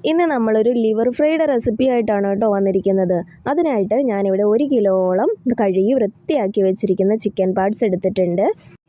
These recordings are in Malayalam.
ഇന്ന് നമ്മളൊരു ലിവർ ഫ്രൈയുടെ റെസിപ്പി ആയിട്ടാണ് കേട്ടോ വന്നിരിക്കുന്നത്. അതിനായിട്ട് ഞാനിവിടെ 1 കിലോളം കഴുകി വൃത്തിയാക്കി വെച്ചിരിക്കുന്ന ചിക്കൻ പാർട്സ് എടുത്തിട്ടുണ്ട്.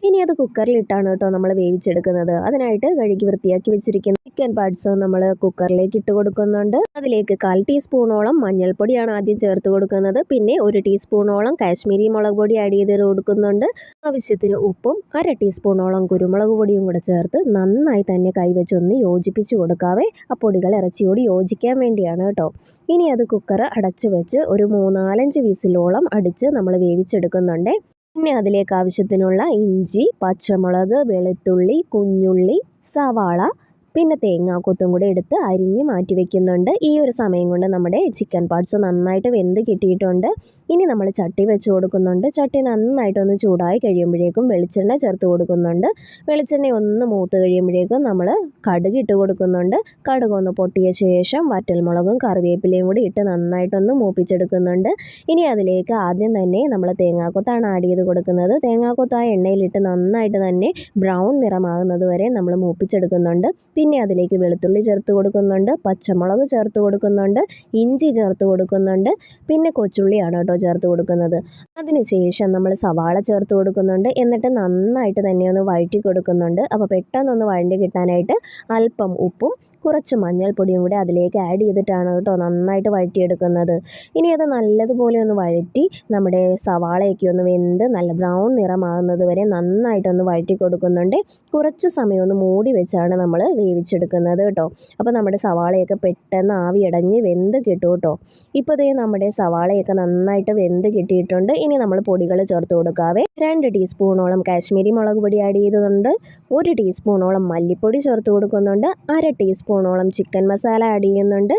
ഇനി അത് കുക്കറിലിട്ടാണ് കേട്ടോ നമ്മൾ വേവിച്ചെടുക്കുന്നത്. അതിനായിട്ട് കഴുകി വൃത്തിയാക്കി വെച്ചിരിക്കുന്ന ചിക്കൻ പാർട്സ് നമ്മൾ കുക്കറിലേക്ക് ഇട്ട് കൊടുക്കുന്നുണ്ട്. അതിലേക്ക് 1/4 ടീസ്പൂണോളം മഞ്ഞൾപ്പൊടിയാണ് ആദ്യം ചേർത്ത് കൊടുക്കുന്നത്. പിന്നെ 1 ടീസ്പൂണോളം കാശ്മീരി മുളക് പൊടി ആഡ് ചെയ്ത് കൊടുക്കുന്നുണ്ട്. ആവശ്യത്തിന് ഉപ്പും 1/2 ടീസ്പൂണോളം കുരുമുളക് പൊടിയും കൂടെ ചേർത്ത് നന്നായി തന്നെ കൈവച്ചൊന്ന് യോജിപ്പിച്ച് കൊടുക്കാവേ. ആ പൊടികൾ ഇറച്ചിയോട് യോജിക്കാൻ വേണ്ടിയാണ് കേട്ടോ. ഇനി അത് കുക്കർ അടച്ചു വെച്ച് ഒരു 3-4 വിസിലോളം അടിച്ച് നമ്മൾ വേവിച്ചെടുക്കുന്നുണ്ട്. പിന്നെ അതിലേക്ക് ആവശ്യത്തിനുള്ള ഇഞ്ചി, പച്ചമുളക്, വെളുത്തുള്ളി, കുഞ്ഞുള്ളി, സവാള, പിന്നെ തേങ്ങാക്കൊത്തും കൂടെ എടുത്ത് അരിഞ്ഞ് മാറ്റി വെക്കുന്നുണ്ട്. ഈ ഒരു സമയം കൊണ്ട് നമ്മുടെ ചിക്കൻ പാർട്സ് നന്നായിട്ട് വെന്ത് കിട്ടിയിട്ടുണ്ട്. ഇനി നമ്മൾ ചട്ടി വെച്ച് കൊടുക്കുന്നുണ്ട്. ചട്ടി നന്നായിട്ടൊന്ന് ചൂടായി കഴിയുമ്പോഴേക്കും വെളിച്ചെണ്ണ ചേർത്ത് കൊടുക്കുന്നുണ്ട്. വെളിച്ചെണ്ണ ഒന്ന് മൂത്ത് കഴിയുമ്പോഴേക്കും നമ്മൾ കടുക് ഇട്ട് കൊടുക്കുന്നുണ്ട്. കടുക് ഒന്ന് പൊട്ടിയ ശേഷം വറ്റൽമുളകും കറിവേപ്പിലയും കൂടി ഇട്ട് നന്നായിട്ടൊന്ന് മൂപ്പിച്ചെടുക്കുന്നുണ്ട്. ഇനി അതിലേക്ക് ആദ്യം തന്നെ നമ്മൾ തേങ്ങാക്കൊത്താണ് ആഡ് ചെയ്ത് കൊടുക്കുന്നത്. തേങ്ങാക്കൊത്ത് ആ എണ്ണയിലിട്ട് നന്നായിട്ട് തന്നെ ബ്രൗൺ നിറമാകുന്നത് വരെ നമ്മൾ മൂപ്പിച്ചെടുക്കുന്നുണ്ട്. പിന്നെ അതിലേക്ക് വെളുത്തുള്ളി ചേർത്ത് കൊടുക്കുന്നുണ്ട്, പച്ചമുളക് ചേർത്ത് കൊടുക്കുന്നുണ്ട്, ഇഞ്ചി ചേർത്ത് കൊടുക്കുന്നുണ്ട്, പിന്നെ കൊച്ചുള്ളിയാണ് കേട്ടോ ചേർത്ത് കൊടുക്കുന്നത്. അതിനുശേഷം നമ്മൾ സവാള ചേർത്ത് കൊടുക്കുന്നുണ്ട്. എന്നിട്ട് നന്നായിട്ട് തന്നെ ഒന്ന് വഴറ്റി കൊടുക്കുന്നുണ്ട്. അപ്പോൾ പെട്ടെന്നൊന്ന് വഴണ്ടി കിട്ടാനായിട്ട് അല്പം ഉപ്പും കുറച്ച് മഞ്ഞൾപ്പൊടിയും കൂടി അതിലേക്ക് ആഡ് ചെയ്തിട്ടാണ് കേട്ടോ നന്നായിട്ട് വഴറ്റിയെടുക്കുന്നത്. ഇനി അത് നല്ലതുപോലെ ഒന്ന് വഴറ്റി നമ്മുടെ സവാളയൊക്കെ ഒന്ന് വെന്ത് നല്ല ബ്രൗൺ നിറമാകുന്നത് വരെ നന്നായിട്ടൊന്ന് വഴറ്റി കൊടുക്കുന്നുണ്ട്. കുറച്ച് സമയം ഒന്ന് മൂടി വെച്ചാണ് നമ്മൾ വേവിച്ചെടുക്കുന്നത് കേട്ടോ. അപ്പോൾ നമ്മുടെ സവാളയൊക്കെ പെട്ടെന്ന് ആവി അടഞ്ഞ് വെന്ത് കിട്ടും കേട്ടോ. ഇപ്പോൾ ദേ നമ്മുടെ സവാളയൊക്കെ നന്നായിട്ട് വെന്ത് കിട്ടിയിട്ടുണ്ട്. ഇനി നമ്മൾ പൊടികൾ ചേർത്ത് കൊടുക്കാവേ. 2 ടീസ്പൂണോളം കാശ്മീരി മുളക് പൊടി ആഡ് ചെയ്തുകൊണ്ട് 1 ടീസ്പൂണോളം മല്ലിപ്പൊടി ചേർത്ത് കൊടുക്കുന്നുണ്ട്. 1/2 ടീസ്പൂണോളം ചിക്കൻ മസാല ആഡ് ചെയ്യുന്നുണ്ട്.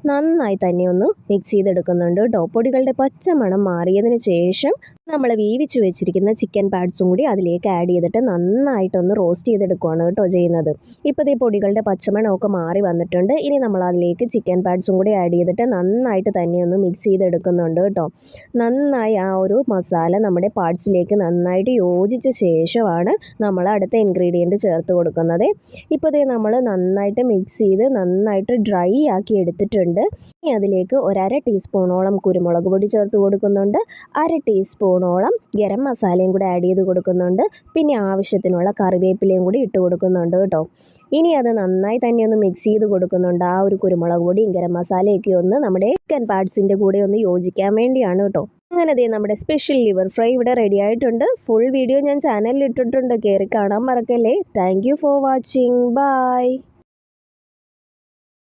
നന്നായി തന്നെ ഒന്ന് മിക്സ് ചെയ്തെടുക്കുന്നുണ്ട് കേട്ടോ. പൊടികളുടെ പച്ചമണം മാറിയതിന് ശേഷം നമ്മൾ വേവിച്ച് വെച്ചിരിക്കുന്ന ചിക്കൻ പാർട്സും കൂടി അതിലേക്ക് ആഡ് ചെയ്തിട്ട് നന്നായിട്ടൊന്ന് റോസ്റ്റ് ചെയ്തെടുക്കുകയാണ് കേട്ടോ ചെയ്യുന്നത്. ഇപ്പോൾ ഈ പൊടികളുടെ പച്ചമണമൊക്കെ മാറി വന്നിട്ടുണ്ട്. ഇനി നമ്മൾ അതിലേക്ക് ചിക്കൻ പാർട്സും കൂടി ആഡ് ചെയ്തിട്ട് നന്നായിട്ട് തന്നെ ഒന്ന് മിക്സ് ചെയ്തെടുക്കുന്നുണ്ട് കേട്ടോ. നന്നായി ആ ഒരു മസാല നമ്മുടെ പാർട്സിലേക്ക് നന്നായിട്ട് യോജിച്ച ശേഷമാണ് നമ്മൾ അടുത്ത ഇൻഗ്രീഡിയൻറ്റ് ചേർത്ത് കൊടുക്കുന്നത്. ഇപ്പോൾ ദേ നമ്മൾ നന്നായിട്ട് മിക്സ് ചെയ്ത് നന്നായിട്ട് ഡ്രൈ ആക്കി എടുത്തിട്ടുണ്ട്. ഇനി അതിലേക്ക് 1/2 ടീസ്പൂണോളം കുരുമുളക് പൊടി ചേർത്ത് കൊടുക്കുന്നുണ്ട്. 1/2 ടീസ്പൂണോളം ഗരം മസാലയും കൂടി ആഡ് ചെയ്ത് കൊടുക്കുന്നുണ്ട്. പിന്നെ ആവശ്യത്തിനുള്ള കറിവേപ്പിലയും കൂടി ഇട്ട് കൊടുക്കുന്നുണ്ട് കേട്ടോ. ഇനി അത് നന്നായി തന്നെ ഒന്ന് മിക്സ് ചെയ്ത് കൊടുക്കുന്നുണ്ട്. ആ ഒരു കുരുമുളക് പൊടിയും ഗരം മസാലയൊക്കെ ഒന്ന് നമ്മുടെ ചിക്കൻ പാർട്സിൻ്റെ കൂടെ ഒന്ന് യോജിക്കാൻ വേണ്ടിയാണ് കേട്ടോ. അങ്ങനെ ദേ നമ്മുടെ സ്പെഷ്യൽ ലിവർ ഫ്രൈ ഇവിടെ റെഡി ആയിട്ടുണ്ട്. ഫുൾ വീഡിയോ ഞാൻ ചാനലിൽ ഇട്ടിട്ടുണ്ട്, കയറി കാണാൻ മറക്കല്ലേ. Thank you for watching. By.